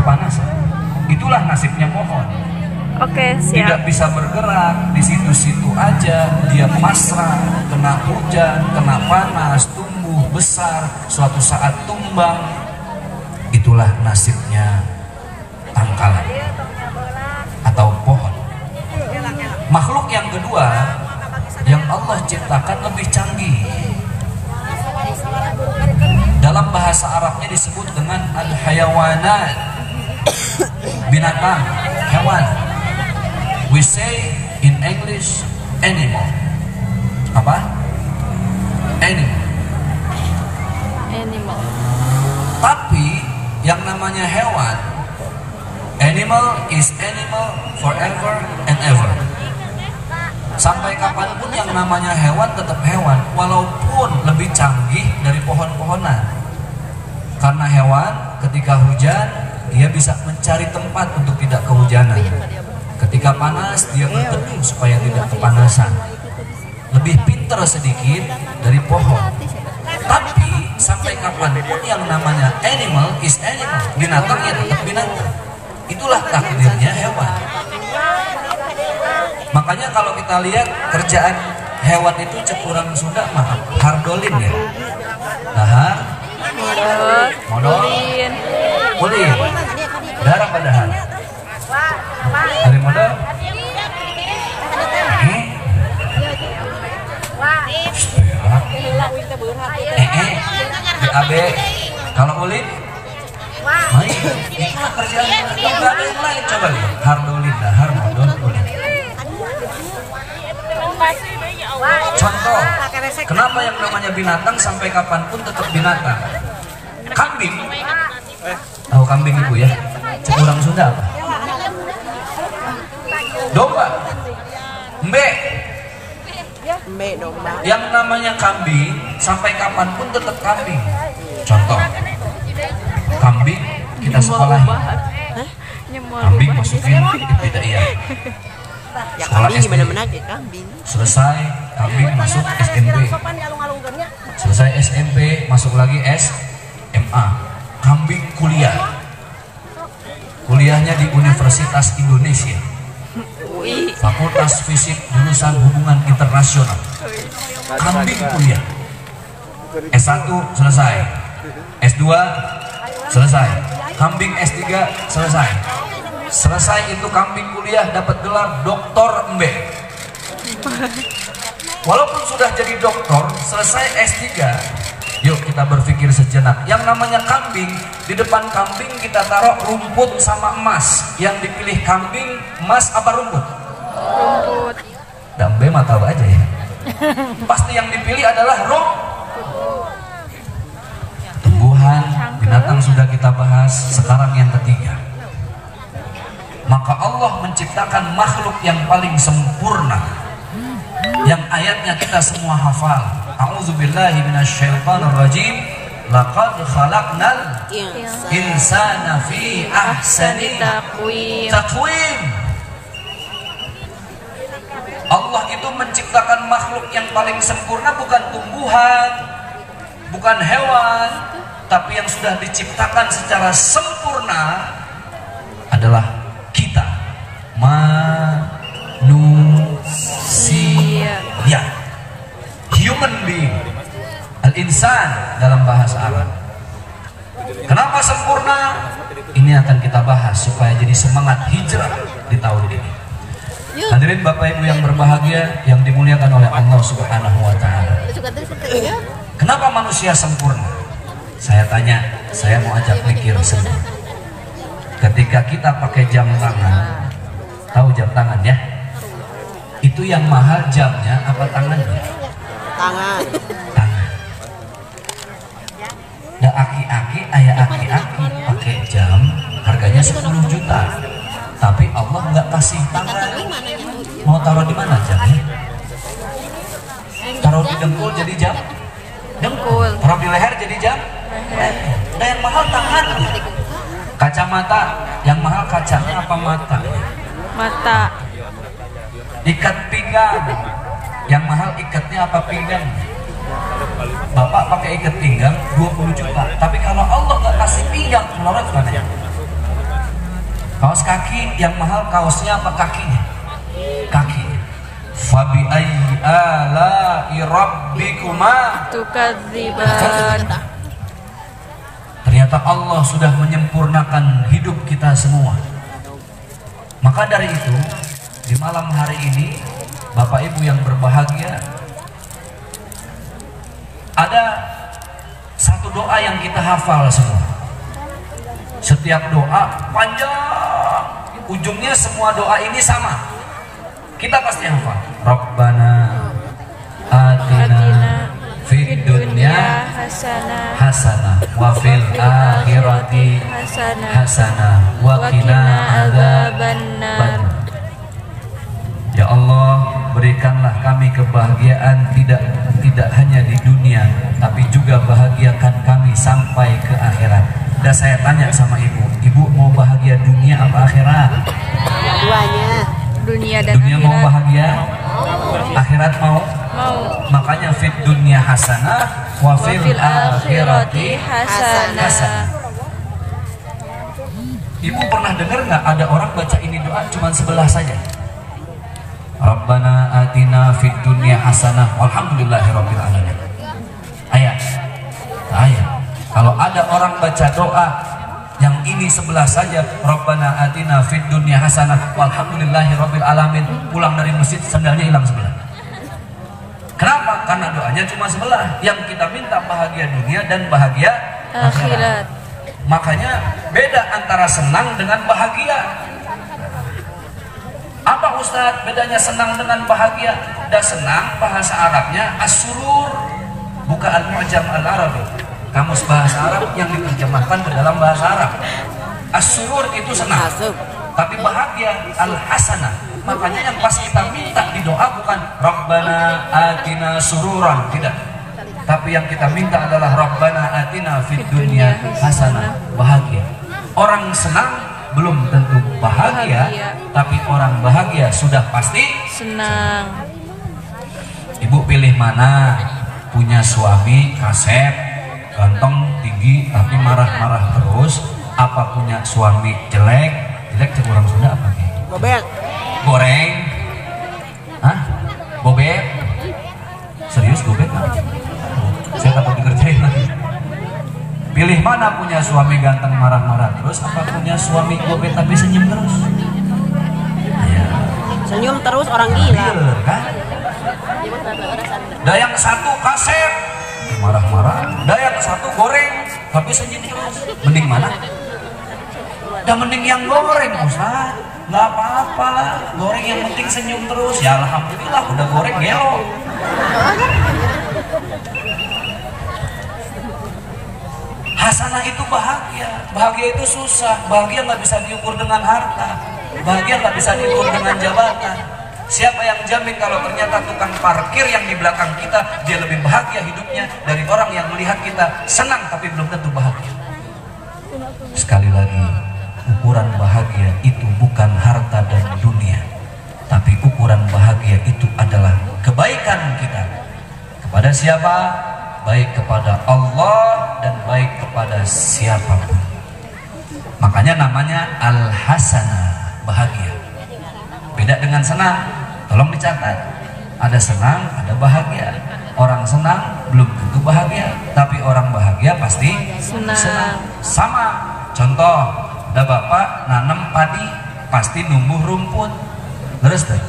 kepanasan. Itulah nasibnya pohon. Oke, siap. Tidak bisa bergerak, di situ-situ aja, dia pasrah, kena hujan, kena panas, tumbuh besar, suatu saat tumbang. Itulah nasibnya tangkalan atau pohon. Makhluk yang kedua yang Allah ciptakan lebih canggih. Dalam bahasa Arabnya disebut dengan al-hayawanat, binatang, hewan. We say in English animal. Apa? Animal. Animal. Tapi yang namanya hewan, animal is animal forever and ever. Sampai kapanpun yang namanya hewan tetap hewan, walaupun lebih canggih dari pohon-pohonan. Karena hewan ketika hujan dia bisa mencari tempat untuk tidak kehujanan. Ketika panas dia berteduh supaya tidak kepanasan. Lebih pintar sedikit dari pohon. Tapi sampai kapanpun yang namanya animal is animal, binatang ya tetap binatang. Itulah takdirnya hewan. Makanya kalau kita lihat kerjaan hewan itu cekurang Sunda mah hardolin ya. Dahar, modal, ulin, darah padahal. Dari modal, BAB, kalau ulin, main. Itulah kerjaan. Tidak ada yang lain. Coba lihat, hardolin, dahar, modal, ulin. Contoh, kenapa yang namanya binatang sampai kapanpun tetap binatang? Kambing, tahu kambing ibu ya? Cekurang Sunda apa? Domba, mbe. Domba. Yang namanya kambing sampai kapanpun tetap kambing. Contoh, kambing kita sekolahin. Kambing masukin ibtidaiyah. Ya kambing gimana-mana ya kambing. Selesai kambing masuk SMP. Selesai SMP masuk lagi SMA. Kambing kuliah. Kuliahnya di Universitas Indonesia. Fakultas Fisik jurusan Hubungan Internasional. Kambing kuliah. S1 selesai. S2 selesai. Kambing S3 selesai. Selesai itu kambing kuliah dapat gelar doktor embe. Walaupun sudah jadi doktor, selesai S3, yuk kita berpikir sejenak. Yang namanya kambing, di depan kambing kita taruh rumput sama emas. Yang dipilih kambing, emas apa rumput? Rumput. Dambe mah tahu aja ya. Pasti yang dipilih adalah rumput. Tumbuhan, binatang sudah kita bahas. Sekarang yang ketiga. Maka Allah menciptakan makhluk yang paling sempurna, yang ayatnya kita semua hafal. A'udzubillahi minasyaitonirrajim. Laqad khalaqnal insana fi ahsani taqwim. Allah itu menciptakan makhluk yang paling sempurna, bukan tumbuhan, bukan hewan, tapi yang sudah diciptakan secara sempurna adalah kita, manusia, human being, al-insan dalam bahasa Arab. Kenapa sempurna? Ini akan kita bahas supaya jadi semangat hijrah di tahun ini. Hadirin Bapak Ibu yang berbahagia, yang dimuliakan oleh Allah Subhanahu wa Ta'ala. Kenapa manusia sempurna? Saya tanya, saya mau ajak mikir semua. Ketika kita pakai jam tangan, tahu jam tangan ya? Itu yang mahal jamnya apa tangannya? Tangan. Tangan. Da aki-aki, ayah aki-aki pakai jam, harganya 10 juta. Tapi Allah nggak kasih tangan. Mau taruh di mana jamnya? Taruh di dengkul jadi jam? Dengkul. Taruh di leher jadi jam? Nah yang mahal tangan. Kacamata, yang mahal kacanya apa mata? Mata. Ikat pinggang, yang mahal ikatnya apa pinggang? Bapak pakai ikat pinggang 20 juta, tapi kalau Allah nggak kasih pinggang, menurut mana? Kaos kaki yang mahal kaosnya apa kakinya? Kaki. Fabi ayyi ala'i rabbikuma tukadziban. Ternyata Allah sudah menyempurnakan hidup kita semua. Maka dari itu, di malam hari ini, Bapak Ibu yang berbahagia, ada satu doa yang kita hafal semua. Setiap doa panjang, ujungnya semua doa ini sama. Kita pasti hafal. Rabbana atina fid dunya hasanah wa fil akhirati hasanah wa qina adzabannar. Ya Allah, berikanlah kami kebahagiaan tidak hanya di dunia, tapi juga bahagiakan kami sampai ke akhirat. Dan saya tanya sama ibu mau bahagia dunia apa akhirat? Duanya. Dunia dan Dunia akhirat. mau bahagia, akhirat mau. Makanya fit dunia hasanah wa fil akhirati hasanah. Ibu pernah dengar nggak ada orang baca ini doa cuma sebelah saja? Rabbana atina fid dunya hasanah walhamdulillahirabbil alamin. Ayat. Kalau ada orang baca doa yang ini sebelah saja, Rabbana atina fid dunya hasanah walhamdulillahirabbil alamin, pulang dari masjid sandalnya hilang sebelah. Kenapa? Karena doanya cuma sebelah. Yang kita minta bahagia dunia dan bahagia akhirat. Makanya beda antara senang dengan bahagia. Apa Ustadz bedanya senang dengan bahagia? Dan senang bahasa Arabnya as-surur, bukan al-mu'jam al-arabi. Kamus bahasa Arab yang diterjemahkan ke dalam bahasa Arab. As-surur itu senang, tapi bahagia al-hasanah. Makanya yang pas kita minta di doa bukan Rabbana atina sururan, tidak. Tapi yang kita minta adalah Rabbana atina fid dunya hasanah, bahagia. Orang senang belum tentu bahagia, tapi orang bahagia sudah pasti senang. Ibu pilih mana? Punya suami kasep, ganteng, tinggi, tapi marah-marah terus, apa punya suami jelek cek orang Sunda apa nih? Bobek. Goreng? Hah? Bobek? Serius bobek? Saya takut dikerjain lagi. Pilih mana, punya suami ganteng marah-marah terus, apa punya suami bobek tapi senyum terus? Ya. Senyum terus orang gila. Bener, kan? Dah yang satu kasep marah-marah, dah yang satu goreng tapi senyum terus. Mending mana? Dah mending yang goreng, Ustaz. Nggak apa-apa lah, goreng yang penting senyum terus. Ya alhamdulillah udah goreng gelo. Hasanah itu bahagia, bahagia itu susah. Bahagia nggak bisa diukur dengan harta, bahagia nggak bisa diukur dengan jabatan. Siapa yang jamin kalau ternyata tukang parkir yang di belakang kita dia lebih bahagia hidupnya dari orang yang melihat kita senang tapi belum tentu bahagia. Sekali lagi, ukuran bahagia itu bukan harta dan dunia, tapi ukuran bahagia itu adalah kebaikan kita kepada siapa? Baik kepada Allah dan baik kepada siapapun. Makanya namanya al-hasanah, bahagia. Beda dengan senang. Tolong dicatat, ada senang, ada bahagia. Orang senang belum tentu bahagia, tapi orang bahagia pasti senang. Sama, contoh, ada bapak nanam padi, pasti numbuh rumput. Terus deh,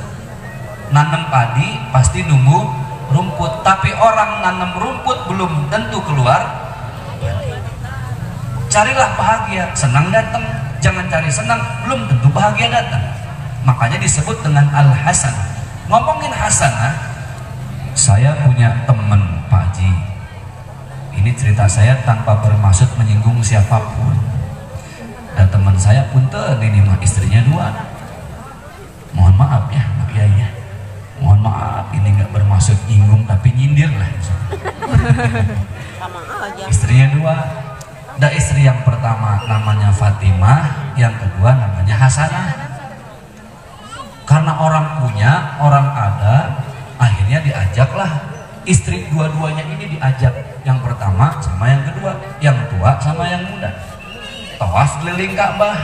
nanam padi pasti numbuh rumput, tapi orang nanam rumput belum tentu keluar padi. Carilah bahagia, senang datang. Jangan cari senang, belum tentu bahagia datang. Makanya disebut dengan al-hasanah. Ngomongin hasanah, saya punya teman Pak Haji. Ini cerita saya tanpa bermaksud menyinggung siapapun. Dan teman saya punten, ini mah istrinya 2. Mohon maaf ya Pak Kiai. Mohon maaf, ini nggak bermaksud nyinggung tapi nyindir lah. Sama aja. Istrinya 2. Dan istri yang pertama namanya Fatimah, yang kedua namanya Hasanah. Karena orang punya, orang ada, akhirnya diajaklah istri dua-duanya ini diajak. Yang pertama sama yang kedua, yang tua sama yang muda. Tawaf keliling Ka'bah.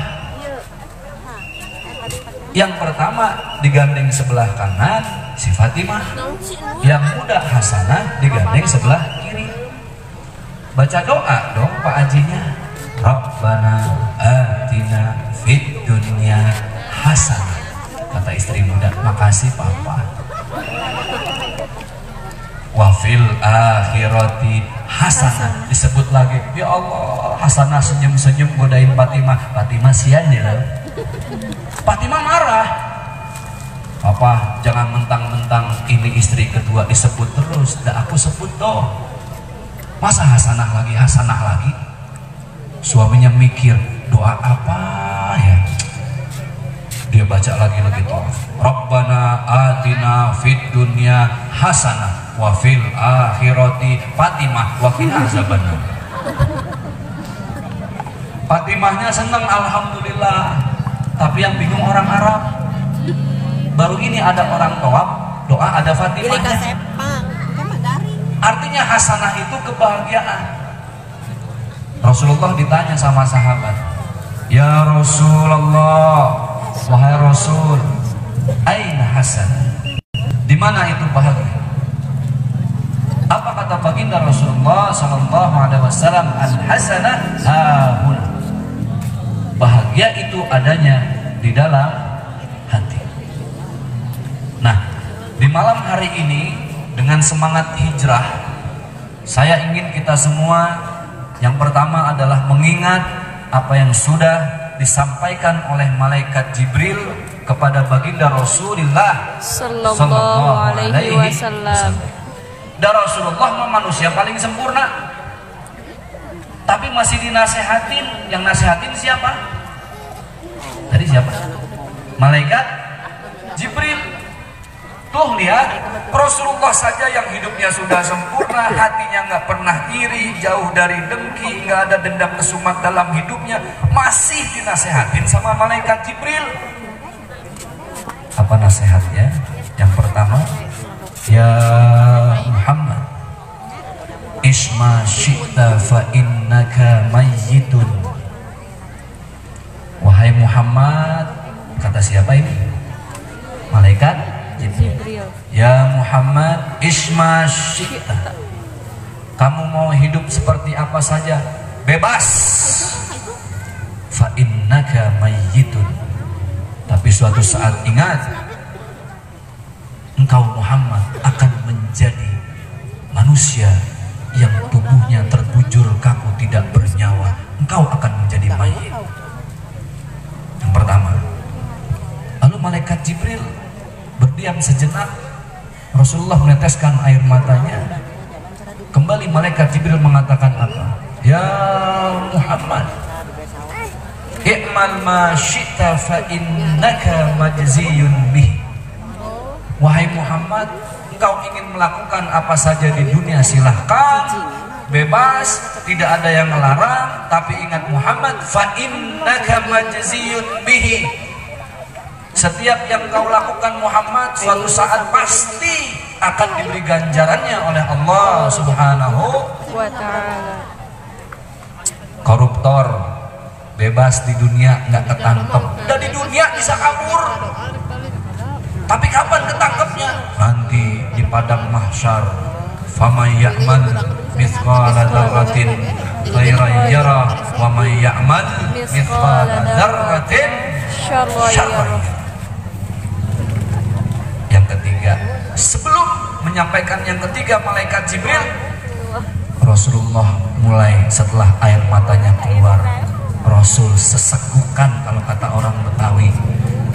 Yang pertama digandeng sebelah kanan si Fatimah, yang muda Hasanah digandeng sebelah kiri. Baca doa dong Pak Hajinya. Rabbana atina fid dunya hasanah. Kata istri muda, makasih Papa. Wa fil akhirati hasanah. Disebut lagi, ya Allah, Hasanah senyum-senyum godain Fatimah. Fatimah sian ya. Fatimah marah. Papa, jangan mentang-mentang ini istri kedua disebut terus. Dah aku sebut dong. Masa Hasanah lagi? Suaminya mikir, doa apa ya? Dia baca lagi doa. Rabbana atina fid dunya hasanah wa fil akhirati Fatimah wa qina azabannar. Fatimahnya senang alhamdulillah. Tapi yang bingung orang Arab. Baru ini ada orang doa ada Fatimahnya. Artinya hasanah itu kebahagiaan. Rasulullah ditanya sama sahabat, ya Rasulullah, wahai Rasul, aina hasanah? Di mana itu bahagia? Apa kata baginda Rasulullah sallallahu alaihi wasallam? Al hasanah hahuna. Bahagia itu adanya di dalam hati. Nah, di malam hari ini dengan semangat hijrah, saya ingin kita semua yang pertama adalah mengingat apa yang sudah disampaikan oleh malaikat Jibril kepada baginda Rasulullah sallallahu alaihi wasallam. Dan Rasulullah manusia paling sempurna, tapi masih dinasehatin. Yang nasehatin siapa? Tadi siapa? Malaikat Jibril. Tuh lihat, Rasulullah saja yang hidupnya sudah sempurna, hatinya nggak pernah iri, jauh dari dengki, nggak ada dendam kesumat dalam hidupnya, masih dinasehatin sama malaikat Jibril. Apa nasihatnya? Yang pertama, ya Muhammad, isma syi'ta fa innaka mayyitun. Wahai Muhammad, kata siapa ini? Malaikat Jibril. Ya Muhammad, isma syi'ta. Kamu mau hidup seperti apa saja, bebas. Fa innaka mayyitun. Tapi suatu saat ingat, engkau Muhammad akan menjadi manusia yang tubuhnya terbujur kaku tidak bernyawa. Engkau akan menjadi mayit. Yang pertama. Lalu malaikat Jibril berdiam sejenak. Rasulullah meneteskan air matanya. Kembali malaikat Jibril mengatakan apa? Ya Muhammad, i'mal ma syi'ta fa innaka majziyun bih. Wahai Muhammad, engkau ingin melakukan apa saja di dunia silahkan, bebas, tidak ada yang melarang. Tapi ingat Muhammad, fa innaka majziyun bihi. Setiap yang kau lakukan Muhammad, suatu saat pasti akan diberi ganjarannya oleh Allah Subhanahu wa ta'ala. Koruptor bebas di dunia, nggak ketangkep. Dan di dunia bisa kabur. Tapi kapan ketangkepnya? Nanti di padang mahsyar. Faman ya'mal mithqala dzarratin khairan yarah wa man ya'mal mithqala dzarratin syarran yarah. Yang ketiga, sebelum menyampaikan yang ketiga malaikat Jibril, Rasulullah mulai setelah air matanya keluar, Rasul sesegukan. Kalau kata orang Betawi,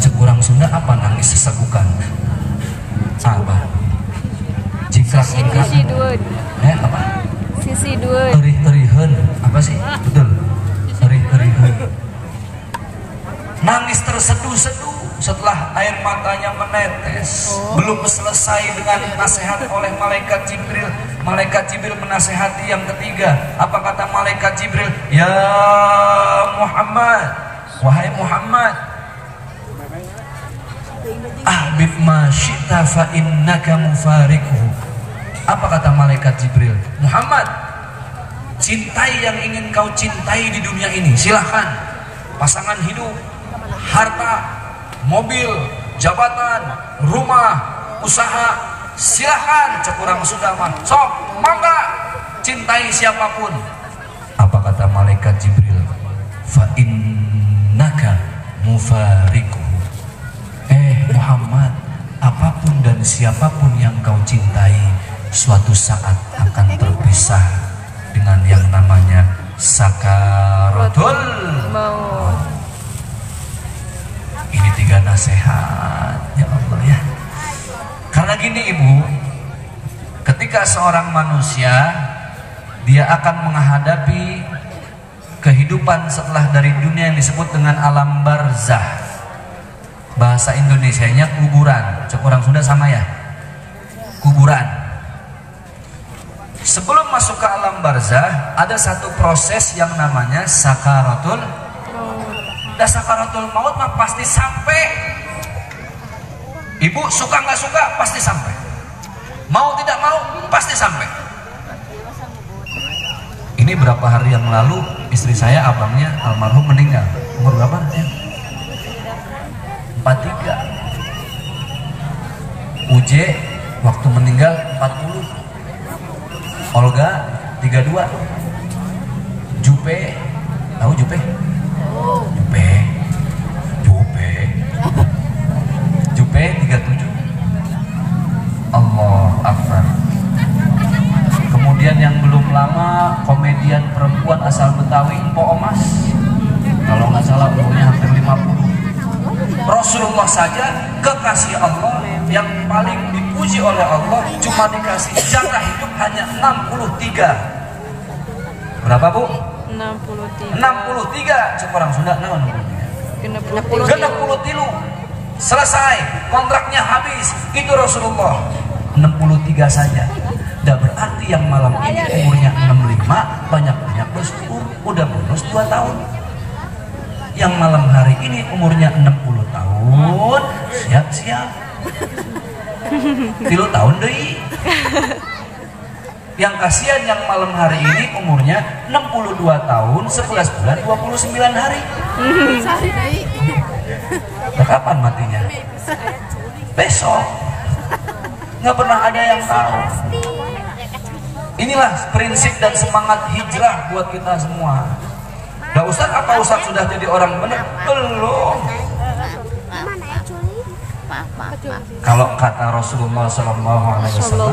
cekurang Sunda apa nangis sesegukan? Apa? Jingkrak-jingkrak. Apa? Sisi dua. Erih-erihan. Apa sih? Betul. Erih-erihan. Nangis terseduh-seduh setelah air matanya menetes. Belum selesai dengan nasihat oleh malaikat Jibril. Malaikat Jibril menasehati yang ketiga. Apa kata malaikat Jibril? Ya Muhammad, wahai Muhammad, ahbib ma syi'ta fa innaka mufariquhu. Apa kata malaikat Jibril? Muhammad, cintai yang ingin kau cintai di dunia ini, silahkan. Pasangan hidup, harta, mobil, jabatan, rumah, usaha, silahkan cek urang sudah mah. Sok, mangga, cintai siapapun. Apa kata malaikat Jibril? Fa innaka mufariquhu. Muhammad, apapun dan siapapun yang kau cintai suatu saat akan terpisah dengan yang namanya sakaratul maut. Ini 3 nasihat ya Allah ya. Karena gini Ibu, ketika seorang manusia dia akan menghadapi kehidupan setelah dari dunia yang disebut dengan alam barzah. Bahasa Indonesianya kuburan. Cek orang Sunda sama ya, kuburan. Sebelum masuk ke alam barzah ada satu proses yang namanya sakaratul maut. Dan sakaratul maut mah pasti sampai. Ibu suka nggak suka pasti sampai, mau tidak mau pasti sampai. Ini berapa hari yang lalu istri saya, abangnya almarhum, meninggal. Umur berapa ya? 43. UJ waktu meninggal 40. Olga 32. Jupe, tahu Jupe? Jupe 37. Allah Akbar. Kemudian yang belum lama komedian perempuan asal Betawi, Po Omas, kalau nggak salah umurnya hampir 50. Rasulullah saja kekasih Allah yang paling dipuji oleh Allah cuma dikasih jatah hidup hanya 63. Berapa Bu? 63. 63. Cek orang Sunda naon 63. 63. Selesai, kontraknya habis. Itu Rasulullah 63 saja. Dan berarti yang malam ini umurnya 65, banyak-banyak bersyukur, udah bonus 2 tahun. Yang malam hari ini umurnya 60 tahun, siap-siap 3 tahun deh. Yang kasihan yang malam hari ini umurnya 62 tahun, 11 bulan, 29 hari. Nah, kapan matinya? Besok. Nggak pernah ada yang tahu. Inilah prinsip dan semangat hijrah buat kita semua. Nah Ustaz, apa Ustaz sudah jadi orang benar? Belum. Kalau kata Rasulullah SAW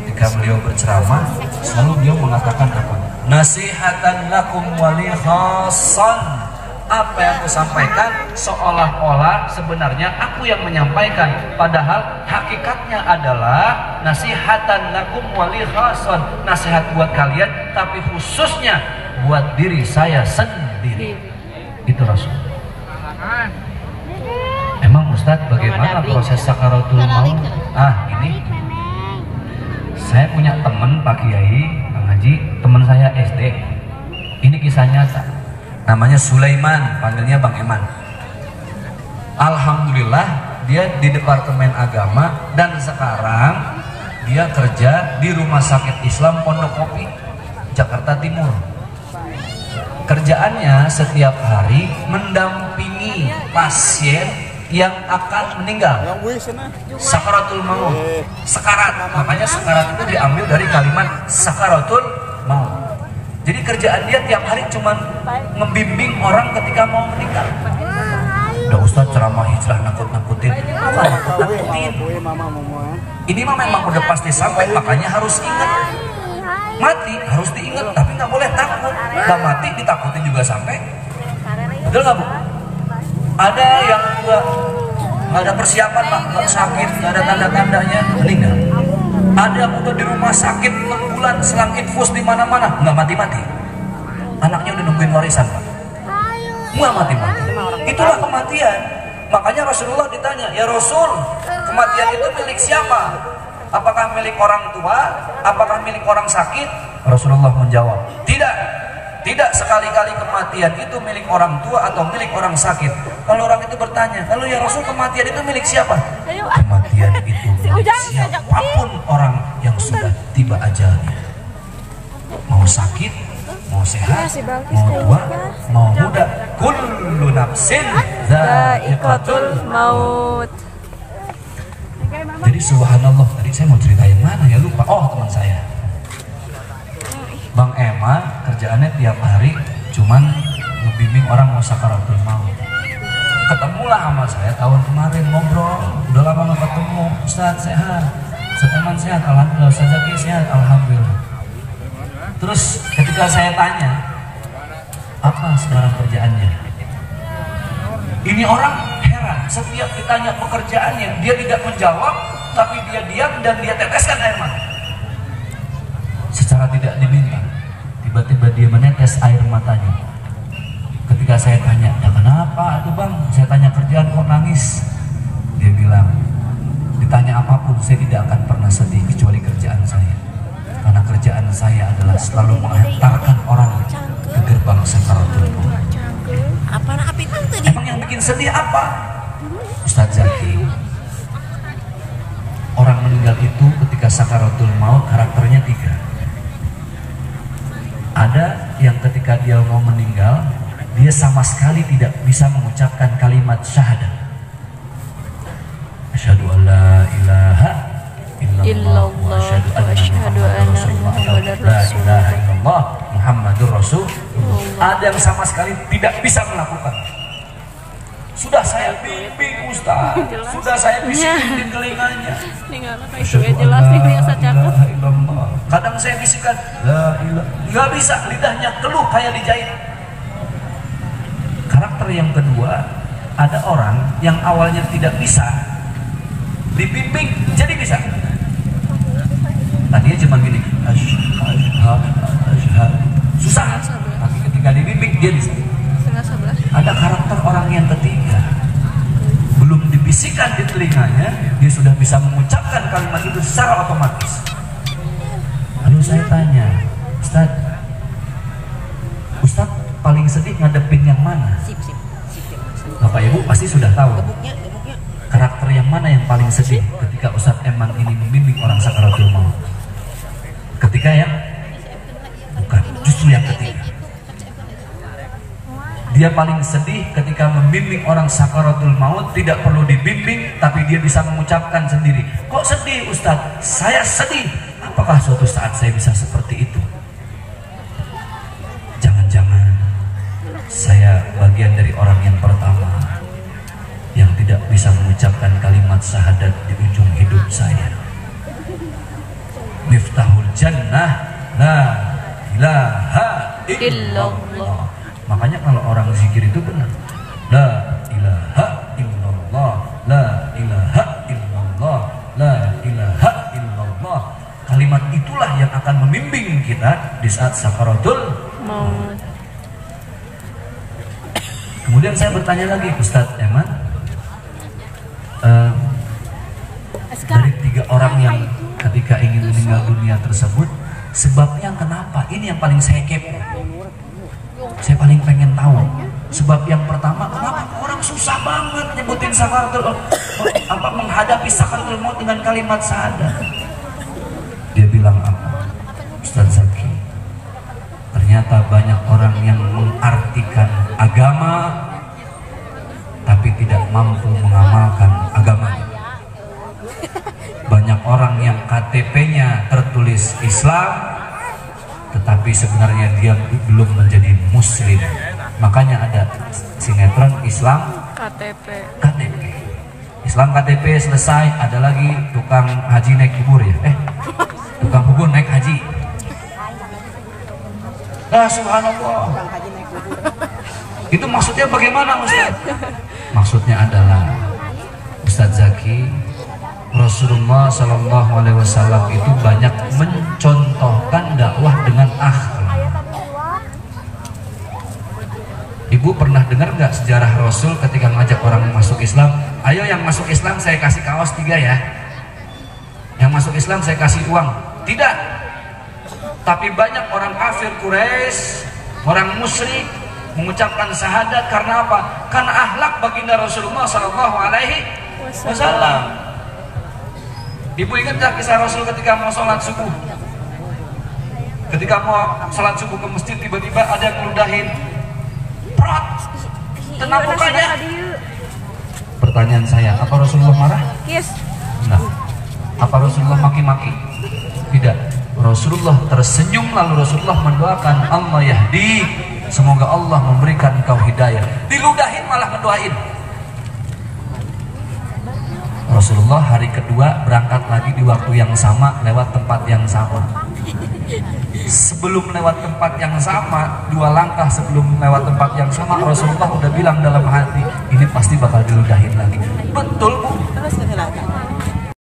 ketika beliau berceramah, selalu beliau mengatakan apa? Nasihatan lakum wali khassan. Apa yang aku sampaikan seolah-olah sebenarnya aku yang menyampaikan, padahal hakikatnya adalah nasihatan lakum wali khassan, nasihat buat kalian tapi khususnya buat diri saya sendiri. Itu Rasul. Emang Ustadz bagaimana proses sakaratul maut? Ini saya punya teman Pak Kiai, Bang Haji, teman saya SD. Ini kisah nyata. Namanya Sulaiman, panggilnya Bang Eman. Alhamdulillah dia di Departemen Agama dan sekarang dia kerja di Rumah Sakit Islam Pondok Kopi, Jakarta Timur. Kerjaannya setiap hari mendampingi pasien yang akan meninggal, sakaratul maut, sekarat. Makanya sekarat itu diambil dari kalimat sakaratul maut. Jadi kerjaan dia tiap hari cuma membimbing orang ketika mau meninggal. Udah Ustaz ceramah hijrah nakut-nakutin, bukan nakut-nakutin. Ini mah memang udah pasti sampai, makanya harus ingat. Mati harus diingat, tapi nggak boleh takut. Nggak mati ditakutin juga sampai. Betul nggak Bu? Ada yang nggak ada persiapan Pak, nggak sakit, nggak ada tanda-tandanya, meninggal. Ada yang udah di rumah sakit 6 bulan, selang infus di mana-mana, nggak mati-mati. Anaknya udah nungguin warisan Pak, nggak mati-mati. Itulah kematian. Makanya Rasulullah ditanya, ya Rasul, kematian itu milik siapa? Apakah milik orang tua? Apakah milik orang sakit? Rasulullah menjawab, tidak. Tidak sekali-kali kematian itu milik orang tua atau milik orang sakit. Kalau orang itu bertanya, lalu ya Rasul kematian itu milik siapa? Kematian itu milik siapapun orang yang sudah tiba ajalnya. Mau sakit, mau sehat, mau tua, mau muda, kullu nafsin Dha'iqatul maut. Jadi subhanallah, tadi saya mau cerita yang mana ya, lupa. Oh, teman saya Bang Ema kerjaannya tiap hari cuman ngebimbing orang mau sakaratul maut. Ketemulah sama saya tahun kemarin, ngobrol, udah lama gak ketemu. Ustaz sehat, Ustaz Eman sehat, alhamdulillah. Ustaz Zaki sehat, alhamdulillah. Terus ketika saya tanya, apa sekarang kerjaannya? Ini orang heran, setiap ditanya pekerjaannya, dia tidak menjawab, tapi dia diam dan dia teteskan air mata. Secara tidak diminta, tiba-tiba dia menetes air matanya. Ketika saya tanya, ya kenapa tuh bang? Saya tanya kerjaan kok nangis? Dia bilang, ditanya apapun saya tidak akan pernah sedih kecuali kerjaan saya. Karena kerjaan saya adalah selalu menghantarkan orang ke gerbang sakaratul maut. Emang yang bikin sedih apa? Ustaz Zaki, orang meninggal itu ketika sakaratul maut karakternya 3. Ada yang ketika dia mau meninggal, dia sama sekali tidak bisa mengucapkan kalimat syahadat. Asyhadu an la ilaha illallah wa asyhadu anna Muhammadar Rasulullah. Muhammadur Rasulullah. Ada yang sama sekali tidak bisa melakukan. Sudah saya bimbing Ustaz, sudah saya bisikin di telinganya. Kadang saya bisikan, la ilaha, nggak bisa, lidahnya keluh kayak dijahit. Karakter yang kedua, ada orang yang awalnya tidak bisa, dibimbing jadi bisa. Tadinya cuma gini, susah, tapi ketika dibimbing dia bisa. Ada karakter orang yang ketiga, belum dibisikkan di telinganya, dia sudah bisa mengucapkan kalimat itu secara otomatis. Lalu saya tanya, Ustaz paling sedih ngadepin yang mana? Bapak Ibu pasti sudah tahu karakter yang mana yang paling sedih ketika Ustaz Eman ini membimbing orang sakaratul maut. Ketika yang bukan, justru yang ketiga. Dia paling sedih ketika membimbing orang sakaratul maut, tidak perlu dibimbing, tapi dia bisa mengucapkan sendiri. Kok sedih Ustaz? Saya sedih. Apakah suatu saat saya bisa seperti itu? Jangan-jangan saya bagian dari orang yang pertama yang tidak bisa mengucapkan kalimat syahadat di ujung hidup saya. Miftahul jannah la ilaha illallah. Makanya kalau orang zikir itu benar, la ilaha illallah, la ilaha illallah, la ilaha illallah. Kalimat itulah yang akan membimbing kita di saat sakaratul maut. Kemudian saya bertanya lagi, Ustadz Eman, dari 3 orang yang ketika ingin meninggal dunia tersebut, sebabnya kenapa? Ini yang paling saya kepo. Saya paling pengen tahu sebab yang pertama, kenapa orang susah banget nyebutin sakaratul menghadapi sakaratul maut dengan kalimat syahadat. Dia bilang apa? Ustaz Zaki, ternyata banyak orang yang mengartikan agama tapi tidak mampu mengamalkan agamanya. Banyak orang yang KTP-nya tertulis Islam tetapi sebenarnya dia belum menjadi muslim. Makanya ada sinetron Islam KTP. Islam KTP selesai, ada lagi tukang haji naik kubur ya. Tukang kubur naik haji. Subhanallah. Itu maksudnya bagaimana Ustaz? Maksudnya adalah Ustaz Zaki, Rasulullah SAW itu banyak mencontohkan dakwah dengan akhlak. Ibu pernah dengar nggak sejarah Rasul ketika ngajak orang masuk Islam? Ayo yang masuk Islam saya kasih kaos 3 ya. Yang masuk Islam saya kasih uang. Tidak. Tapi banyak orang kafir Quraisy, orang musyrik mengucapkan syahadat karena apa? Karena akhlak baginda Rasulullah SAW. Ibu ingat gak kisah Rasul ketika mau sholat subuh? Ketika mau sholat subuh ke masjid, tiba-tiba ada yang ngeludahin. Prot, tenang mukanya. Pertanyaan saya, apa Rasulullah marah? Yes. Enggak. Apa Rasulullah maki-maki? Tidak. Rasulullah tersenyum, lalu Rasulullah mendoakan, Allah yahdi, semoga Allah memberikan kau hidayah. Diludahin malah ngedoain. Rasulullah hari kedua berangkat lagi di waktu yang sama, lewat tempat yang sama. Sebelum lewat tempat yang sama, 2 langkah sebelum lewat tempat yang sama, Rasulullah udah bilang dalam hati, ini pasti bakal diludahin lagi. Betul, Bu.